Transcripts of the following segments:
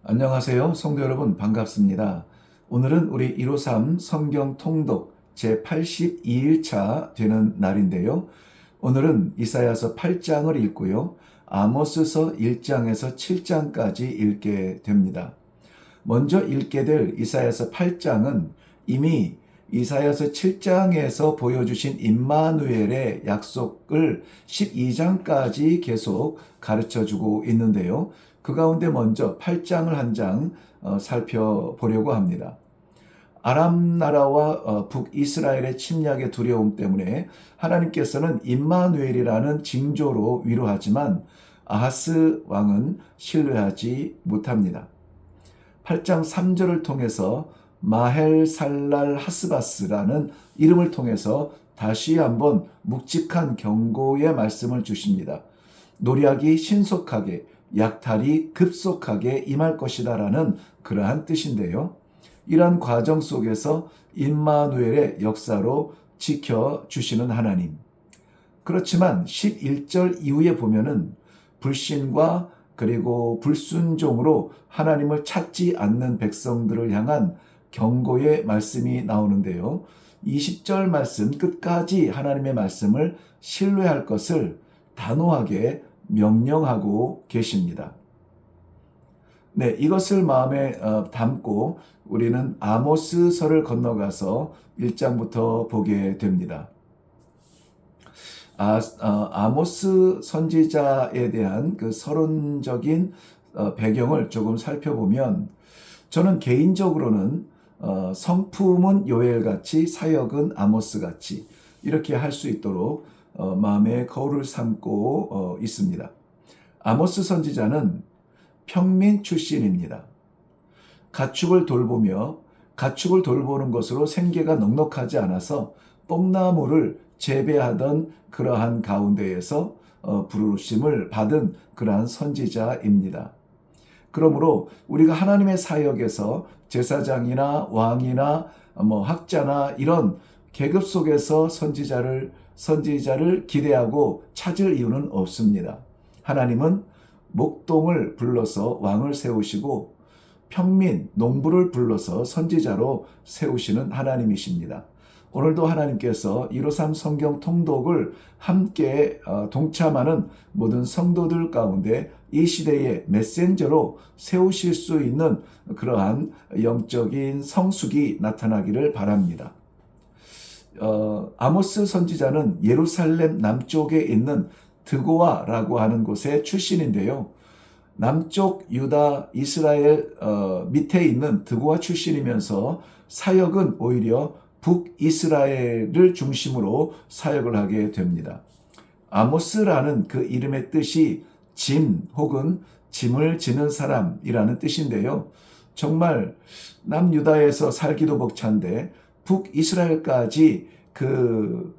안녕하세요. 성도 여러분 반갑습니다. 오늘은 우리 153 성경 통독 제82일차 되는 날인데요. 오늘은 이사야서 8장을 읽고요. 아모스서 1장에서 7장까지 읽게 됩니다. 먼저 읽게 될 이사야서 8장은 이미 이사야서 7장에서 보여주신 임마누엘의 약속을 12장까지 계속 가르쳐주고 있는데요. 그 가운데 먼저 8장을 한 장 살펴보려고 합니다. 아람 나라와 북이스라엘의 침략의 두려움 때문에 하나님께서는 임마누엘이라는 징조로 위로하지만 아하스 왕은 신뢰하지 못합니다. 8장 3절을 통해서 마헬살랄 하스바스라는 이름을 통해서 다시 한번 묵직한 경고의 말씀을 주십니다. 노략이 신속하게, 약탈이 급속하게 임할 것이다 라는 그러한 뜻인데요. 이러한 과정 속에서 임마누엘의 역사로 지켜주시는 하나님. 그렇지만 11절 이후에 보면은 불신과 그리고 불순종으로 하나님을 찾지 않는 백성들을 향한 경고의 말씀이 나오는데요. 20절 말씀 끝까지 하나님의 말씀을 신뢰할 것을 단호하게 명령하고 계십니다. 네, 이것을 마음에 담고 우리는 아모스서를 건너가서 1장부터 보게 됩니다. 아모스 선지자에 대한 그 서론적인 배경을 조금 살펴보면 저는 개인적으로는 성품은 요엘같이 사역은 아모스같이 이렇게 할 수 있도록 마음에 거울을 삼고 있습니다. 아모스 선지자는 평민 출신입니다. 가축을 돌보며 가축을 돌보는 것으로 생계가 넉넉하지 않아서 뽕나무를 재배하던 그러한 가운데에서 부르심을 받은 그러한 선지자입니다. 그러므로 우리가 하나님의 사역에서 제사장이나 왕이나 학자나 이런 계급 속에서 선지자를 기대하고 찾을 이유는 없습니다. 하나님은 목동을 불러서 왕을 세우시고 평민, 농부를 불러서 선지자로 세우시는 하나님이십니다. 오늘도 하나님께서 153 성경 통독을 함께 동참하는 모든 성도들 가운데 이 시대의 메신저로 세우실 수 있는 그러한 영적인 성숙이 나타나기를 바랍니다. 아모스 선지자는 예루살렘 남쪽에 있는 드고아라고 하는 곳의 출신인데요. 남쪽 유다 이스라엘 밑에 있는 드고아 출신이면서 사역은 오히려 북이스라엘을 중심으로 사역을 하게 됩니다. 아모스라는 그 이름의 뜻이 짐 혹은 짐을 지는 사람이라는 뜻인데요. 정말 남유다에서 살기도 벅찬데 북이스라엘까지 그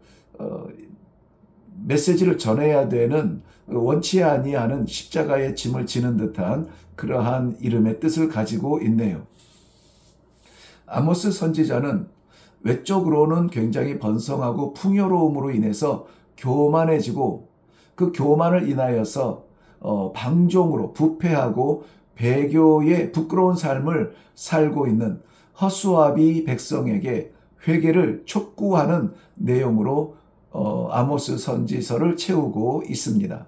메시지를 전해야 되는 원치 아니하는 십자가의 짐을 지는 듯한 그러한 이름의 뜻을 가지고 있네요. 아모스 선지자는 외적으로는 굉장히 번성하고 풍요로움으로 인해서 교만해지고 그 교만을 인하여서 방종으로 부패하고 배교의 부끄러운 삶을 살고 있는 허수아비 백성에게 회개를 촉구하는 내용으로 아모스 선지서를 채우고 있습니다.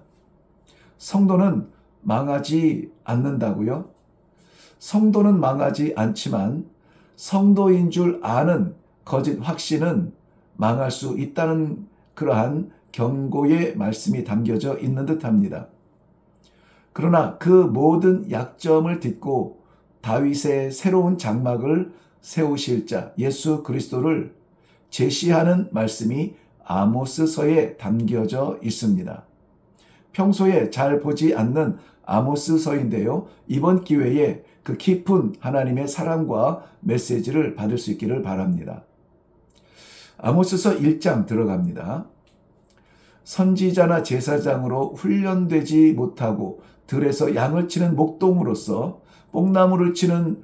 성도는 망하지 않는다고요? 성도는 망하지 않지만 성도인 줄 아는 거짓 확신은 망할 수 있다는 그러한 경고의 말씀이 담겨져 있는 듯합니다. 그러나 그 모든 약점을 딛고 다윗의 새로운 장막을 세우실 자 예수 그리스도를 제시하는 말씀이 아모스서에 담겨져 있습니다. 평소에 잘 보지 않는 아모스서인데요. 이번 기회에 그 깊은 하나님의 사랑과 메시지를 받을 수 있기를 바랍니다. 아모스서 1장 들어갑니다. 선지자나 제사장으로 훈련되지 못하고 들에서 양을 치는 목동으로서 뽕나무를 치는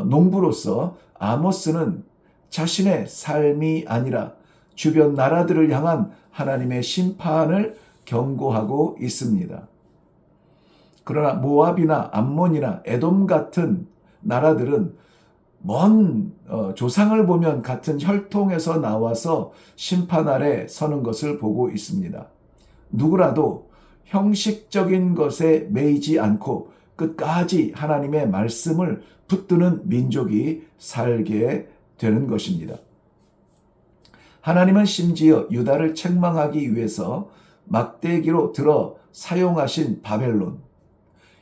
농부로서 아모스는 자신의 삶이 아니라 주변 나라들을 향한 하나님의 심판을 경고하고 있습니다. 그러나 모압이나 암몬이나 에돔 같은 나라들은 먼 조상을 보면 같은 혈통에서 나와서 심판 아래 서는 것을 보고 있습니다. 누구라도 형식적인 것에 매이지 않고 끝까지 하나님의 말씀을 붙드는 민족이 살게 되는 것입니다. 하나님은 심지어 유다를 책망하기 위해서 막대기로 들어 사용하신 바벨론,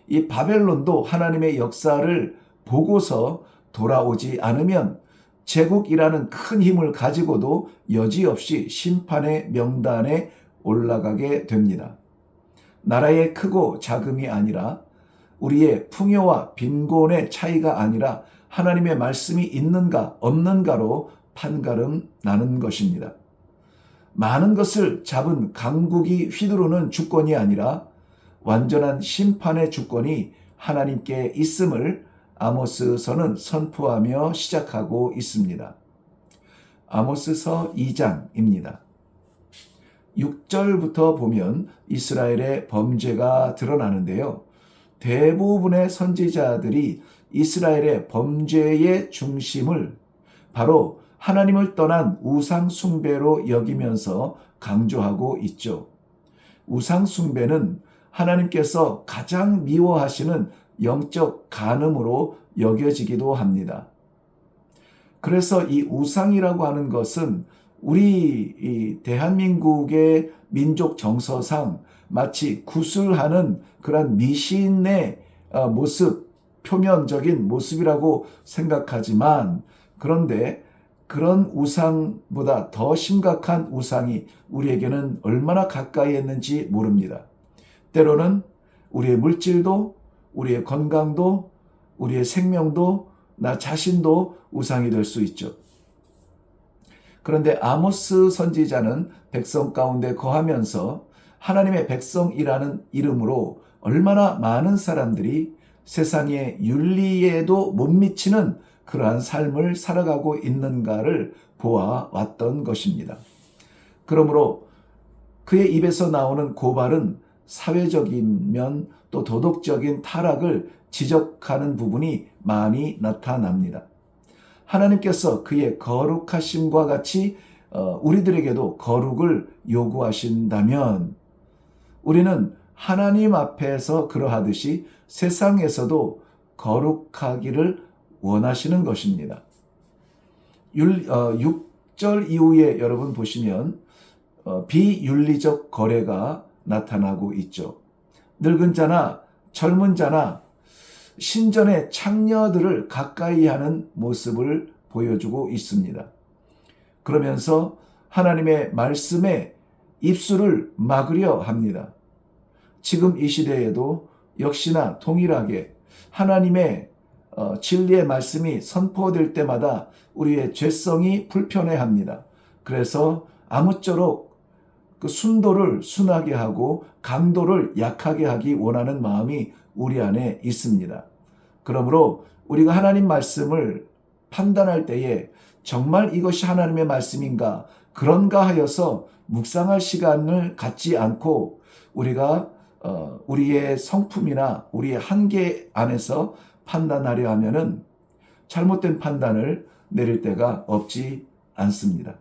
이 바벨론도 하나님의 역사를 보고서 돌아오지 않으면 제국이라는 큰 힘을 가지고도 여지없이 심판의 명단에 올라가게 됩니다. 나라의 크고 작음이 아니라 우리의 풍요와 빈곤의 차이가 아니라 하나님의 말씀이 있는가 없는가로 판가름 나는 것입니다. 많은 것을 잡은 강국이 휘두르는 주권이 아니라 완전한 심판의 주권이 하나님께 있음을 아모스서는 선포하며 시작하고 있습니다. 아모스서 2장입니다. 6절부터 보면 이스라엘의 범죄가 드러나는데요. 대부분의 선지자들이 이스라엘의 범죄의 중심을 바로 하나님을 떠난 우상 숭배로 여기면서 강조하고 있죠. 우상 숭배는 하나님께서 가장 미워하시는 영적 간음으로 여겨지기도 합니다. 그래서 이 우상이라고 하는 것은 우리 대한민국의 민족 정서상 마치 구슬하는 그런 미신의 모습, 표면적인 모습이라고 생각하지만, 그런데 그런 우상보다 더 심각한 우상이 우리에게는 얼마나 가까이 있는지 모릅니다. 때로는 우리의 물질도, 우리의 건강도, 우리의 생명도, 나 자신도 우상이 될 수 있죠. 그런데 아모스 선지자는 백성 가운데 거하면서 하나님의 백성이라는 이름으로 얼마나 많은 사람들이 세상의 윤리에도 못 미치는 그러한 삶을 살아가고 있는가를 보아왔던 것입니다. 그러므로 그의 입에서 나오는 고발은 사회적인 면 또 도덕적인 타락을 지적하는 부분이 많이 나타납니다. 하나님께서 그의 거룩하심과 같이 우리들에게도 거룩을 요구하신다면 우리는 하나님 앞에서 그러하듯이 세상에서도 거룩하기를 원하시는 것입니다. 6절 이후에 여러분 보시면 비윤리적 거래가 나타나고 있죠. 늙은 자나 젊은 자나 신전의 창녀들을 가까이 하는 모습을 보여주고 있습니다. 그러면서 하나님의 말씀에 입술을 막으려 합니다. 지금 이 시대에도 역시나 동일하게 하나님의 진리의 말씀이 선포될 때마다 우리의 죄성이 불편해합니다. 그래서 아무쪼록 그 순도를 순하게 하고 강도를 약하게 하기 원하는 마음이 우리 안에 있습니다. 그러므로 우리가 하나님 말씀을 판단할 때에 정말 이것이 하나님의 말씀인가 그런가 하여서 묵상할 시간을 갖지 않고 우리가 우리의 성품이나 우리의 한계 안에서 판단하려 하면은 잘못된 판단을 내릴 때가 없지 않습니다.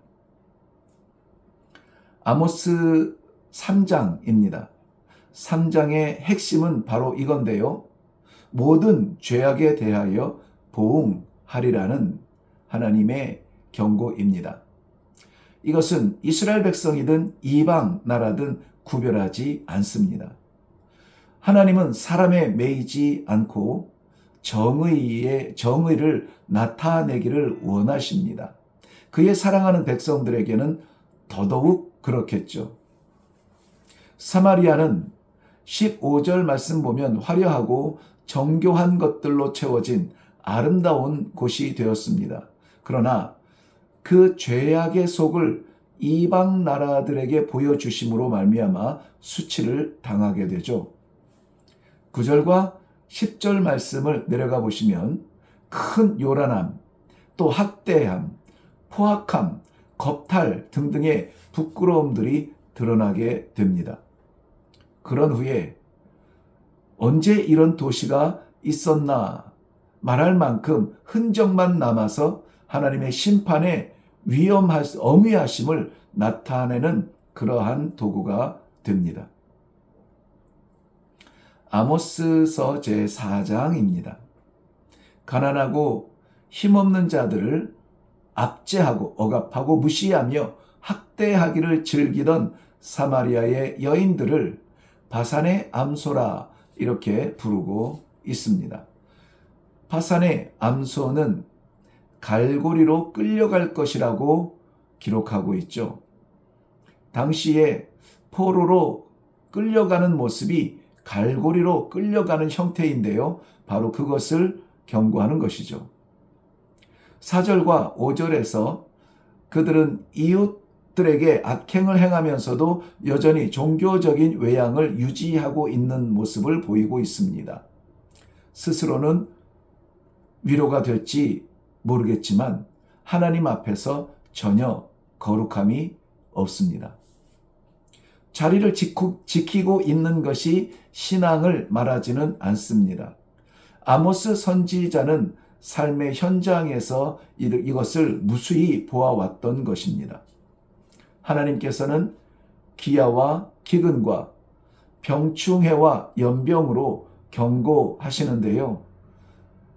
아모스 3장입니다. 3장의 핵심은 바로 이건데요. 모든 죄악에 대하여 보응하리라는 하나님의 경고입니다. 이것은 이스라엘 백성이든 이방 나라든 구별하지 않습니다. 하나님은 사람에 매이지 않고 정의를 나타내기를 원하십니다. 그의 사랑하는 백성들에게는 더더욱 그렇겠죠. 사마리아는 15절 말씀 보면 화려하고 정교한 것들로 채워진 아름다운 곳이 되었습니다. 그러나 그 죄악의 속을 이방 나라들에게 보여주심으로 말미암아 수치를 당하게 되죠. 9절과 10절 말씀을 내려가 보시면 큰 요란함, 또 학대함, 포악함, 겁탈 등등의 부끄러움들이 드러나게 됩니다. 그런 후에 언제 이런 도시가 있었나 말할 만큼 흔적만 남아서 하나님의 심판의 엄위하심을 나타내는 그러한 도구가 됩니다. 아모스서 제4장입니다. 가난하고 힘없는 자들을 압제하고 억압하고 무시하며 학대하기를 즐기던 사마리아의 여인들을 바산의 암소라 이렇게 부르고 있습니다. 바산의 암소는 갈고리로 끌려갈 것이라고 기록하고 있죠. 당시에 포로로 끌려가는 모습이 갈고리로 끌려가는 형태인데요. 바로 그것을 경고하는 것이죠. 4절과 5절에서 그들은 이웃들에게 악행을 행하면서도 여전히 종교적인 외양을 유지하고 있는 모습을 보이고 있습니다. 스스로는 위로가 될지 모르겠지만 하나님 앞에서 전혀 거룩함이 없습니다. 자리를 지키고 있는 것이 신앙을 말하지는 않습니다. 아모스 선지자는 삶의 현장에서 이것을 무수히 보아왔던 것입니다. 하나님께서는 기아와 기근과 병충해와 연병으로 경고하시는데요.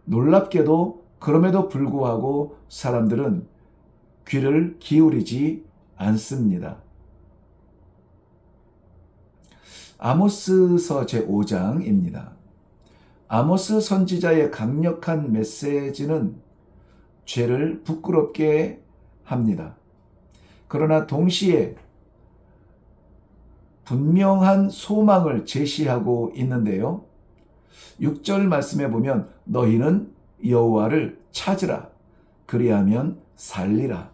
놀랍게도 그럼에도 불구하고 사람들은 귀를 기울이지 않습니다. 아모스서 제5장입니다. 아모스 선지자의 강력한 메시지는 죄를 부끄럽게 합니다. 그러나 동시에 분명한 소망을 제시하고 있는데요. 6절 말씀에 보면 너희는 여호와를 찾으라 그리하면 살리라.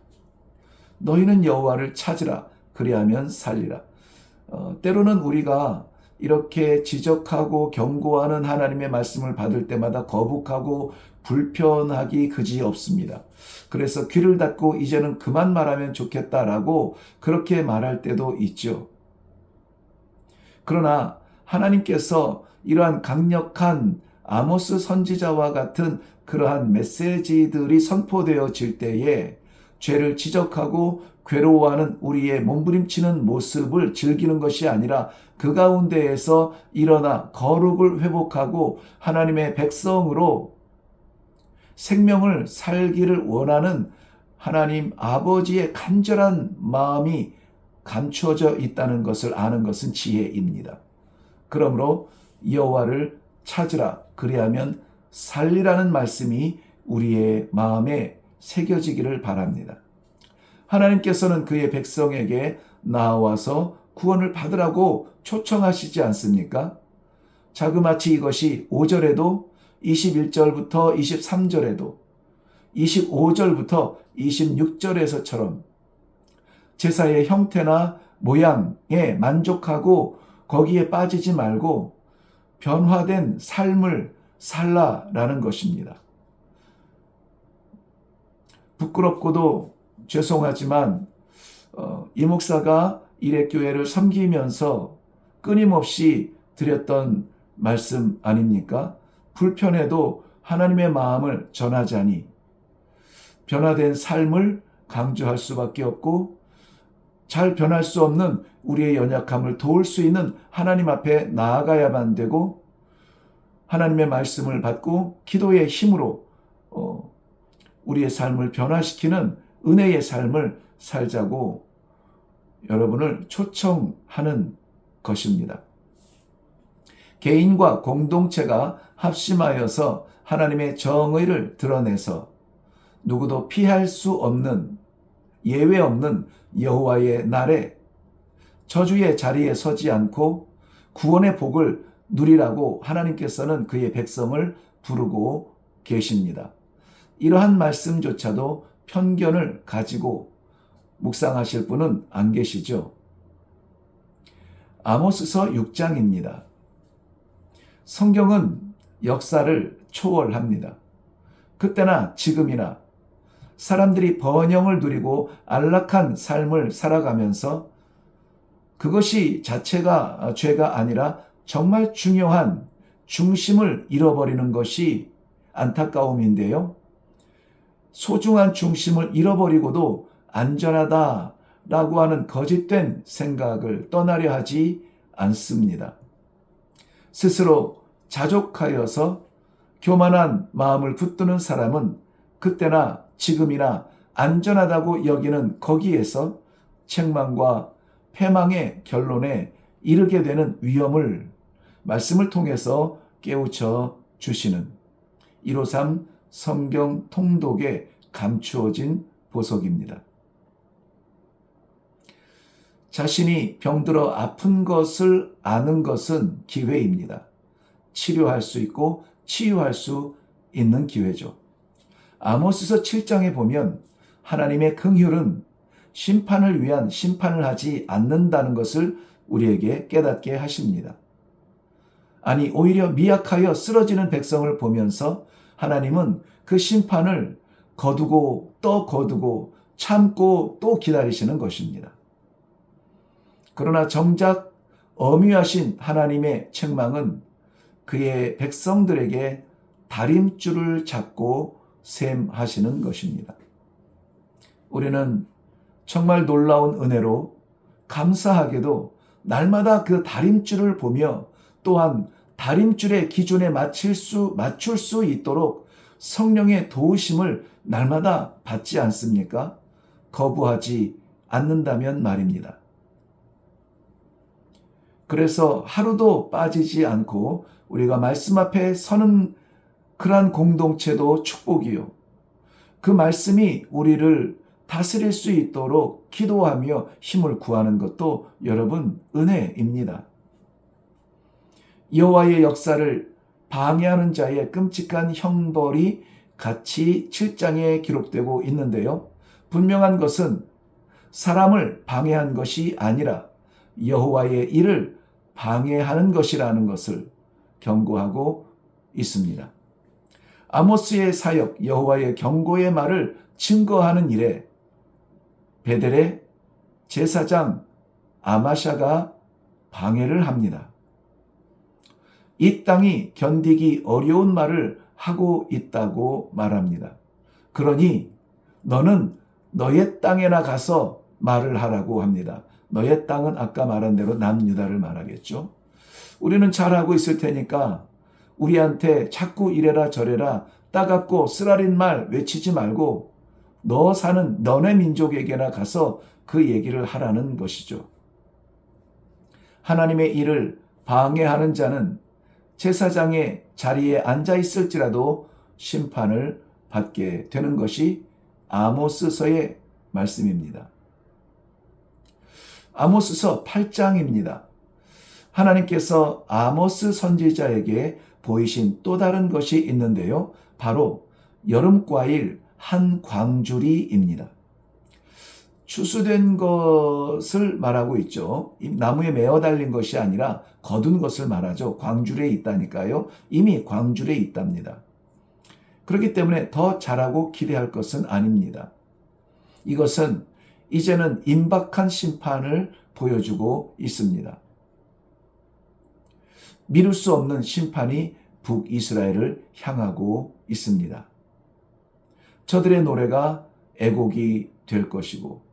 너희는 여호와를 찾으라 그리하면 살리라. 때로는 우리가 이렇게 지적하고 경고하는 하나님의 말씀을 받을 때마다 거북하고 불편하기 그지없습니다. 그래서 귀를 닫고 이제는 그만 말하면 좋겠다라고 그렇게 말할 때도 있죠. 그러나 하나님께서 이러한 강력한 아모스 선지자와 같은 그러한 메시지들이 선포되어질 때에 죄를 지적하고 괴로워하는 우리의 몸부림치는 모습을 즐기는 것이 아니라 그 가운데에서 일어나 거룩을 회복하고 하나님의 백성으로 생명을 살기를 원하는 하나님 아버지의 간절한 마음이 감추어져 있다는 것을 아는 것은 지혜입니다. 그러므로 여호와를 찾으라 그리하면 살리라는 말씀이 우리의 마음에 새겨지기를 바랍니다. 하나님께서는 그의 백성에게 나와서 구원을 받으라고 초청하시지 않습니까? 자그마치 이것이 5절에도 21절부터 23절에도 25절부터 26절에서처럼 제사의 형태나 모양에 만족하고 거기에 빠지지 말고 변화된 삶을 살라라는 것입니다. 부끄럽고도 죄송하지만 이 목사가 일회교회를 섬기면서 끊임없이 드렸던 말씀 아닙니까? 불편해도 하나님의 마음을 전하자니 변화된 삶을 강조할 수밖에 없고 잘 변할 수 없는 우리의 연약함을 도울 수 있는 하나님 앞에 나아가야만 되고 하나님의 말씀을 받고 기도의 힘으로 우리의 삶을 변화시키는 은혜의 삶을 살자고 여러분을 초청하는 것입니다. 개인과 공동체가 합심하여서 하나님의 정의를 드러내서 누구도 피할 수 없는 예외 없는 여호와의 날에 저주의 자리에 서지 않고 구원의 복을 누리라고 하나님께서는 그의 백성을 부르고 계십니다. 이러한 말씀조차도 편견을 가지고 묵상하실 분은 안 계시죠? 아모스서 6장입니다. 성경은 역사를 초월합니다. 그때나 지금이나 사람들이 번영을 누리고 안락한 삶을 살아가면서 그것이 자체가 죄가 아니라 정말 중요한 중심을 잃어버리는 것이 안타까움인데요. 소중한 중심을 잃어버리고도 안전하다라고 하는 거짓된 생각을 떠나려 하지 않습니다. 스스로 자족하여서 교만한 마음을 붙드는 사람은 그때나 지금이나 안전하다고 여기는 거기에서 책망과 패망의 결론에 이르게 되는 위험을 말씀을 통해서 깨우쳐 주시는 153 성경 통독에 감추어진 보석입니다. 자신이 병들어 아픈 것을 아는 것은 기회입니다. 치료할 수 있고 치유할 수 있는 기회죠. 아모스서 7장에 보면 하나님의 긍휼은 심판을 위한 심판을 하지 않는다는 것을 우리에게 깨닫게 하십니다. 아니, 오히려 미약하여 쓰러지는 백성을 보면서 하나님은 그 심판을 거두고 또 거두고 참고 또 기다리시는 것입니다. 그러나 정작 엄위하신 하나님의 책망은 그의 백성들에게 다림줄을 잡고 셈하시는 것입니다. 우리는 정말 놀라운 은혜로 감사하게도 날마다 그 다림줄을 보며 또한 다림줄의 기준에 맞출 수 있도록 성령의 도우심을 날마다 받지 않습니까? 거부하지 않는다면 말입니다. 그래서 하루도 빠지지 않고 우리가 말씀 앞에 서는 그러한 공동체도 축복이요. 그 말씀이 우리를 다스릴 수 있도록 기도하며 힘을 구하는 것도 여러분 은혜입니다. 여호와의 역사를 방해하는 자의 끔찍한 형벌이 같이 7장에 기록되고 있는데요. 분명한 것은 사람을 방해한 것이 아니라 여호와의 일을 방해하는 것이라는 것을 경고하고 있습니다. 아모스의 사역 여호와의 경고의 말을 증거하는 일에 베델의 제사장 아마샤가 방해를 합니다. 이 땅이 견디기 어려운 말을 하고 있다고 말합니다. 그러니 너는 너의 땅에나 가서 말을 하라고 합니다. 너의 땅은 아까 말한 대로 남유다를 말하겠죠. 우리는 잘하고 있을 테니까 우리한테 자꾸 이래라 저래라 따갑고 쓰라린 말 외치지 말고 너 사는 너네 민족에게나 가서 그 얘기를 하라는 것이죠. 하나님의 일을 방해하는 자는 제사장의 자리에 앉아 있을지라도 심판을 받게 되는 것이 아모스서의 말씀입니다. 아모스서 8장입니다. 하나님께서 아모스 선지자에게 보이신 또 다른 것이 있는데요. 바로 여름과일 한 광주리입니다. 추수된 것을 말하고 있죠. 나무에 매어 달린 것이 아니라 거둔 것을 말하죠. 광주리에 있다니까요. 이미 광주리에 있답니다. 그렇기 때문에 더 잘하고 기대할 것은 아닙니다. 이것은 이제는 임박한 심판을 보여주고 있습니다. 미룰 수 없는 심판이 북이스라엘을 향하고 있습니다. 저들의 노래가 애곡이 될 것이고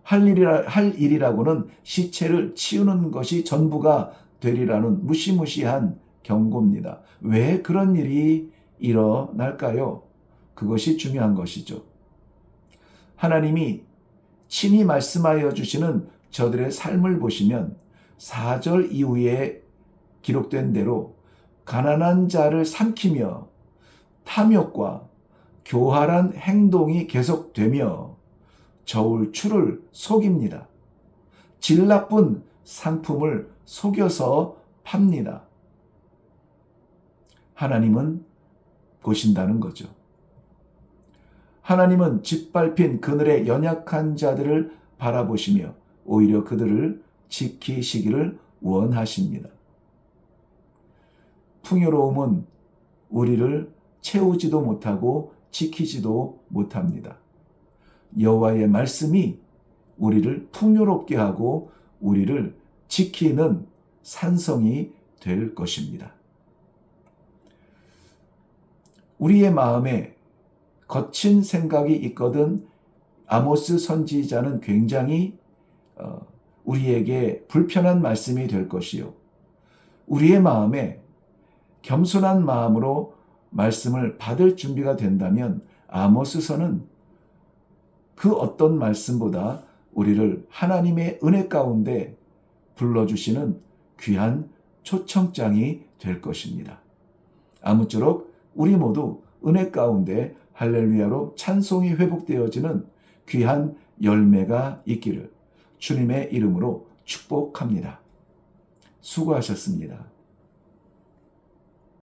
할 일이라고는 시체를 치우는 것이 전부가 되리라는 무시무시한 경고입니다. 왜 그런 일이 일어날까요? 그것이 중요한 것이죠. 하나님이 친히 말씀하여 주시는 저들의 삶을 보시면 4절 이후에 기록된 대로 가난한 자를 삼키며 탐욕과 교활한 행동이 계속되며 저울추를 속입니다. 질 나쁜 상품을 속여서 팝니다. 하나님은 보신다는 거죠. 하나님은 짓밟힌 그늘의 연약한 자들을 바라보시며 오히려 그들을 지키시기를 원하십니다. 풍요로움은 우리를 채우지도 못하고 지키지도 못합니다. 여호와의 말씀이 우리를 풍요롭게 하고 우리를 지키는 산성이 될 것입니다. 우리의 마음에 거친 생각이 있거든 아모스 선지자는 굉장히 우리에게 불편한 말씀이 될 것이요. 우리의 마음에 겸손한 마음으로 말씀을 받을 준비가 된다면 아모스서는 그 어떤 말씀보다 우리를 하나님의 은혜 가운데 불러주시는 귀한 초청장이 될 것입니다. 아무쪼록 우리 모두 은혜 가운데 할렐루야로 찬송이 회복되어지는 귀한 열매가 있기를 주님의 이름으로 축복합니다. 수고하셨습니다.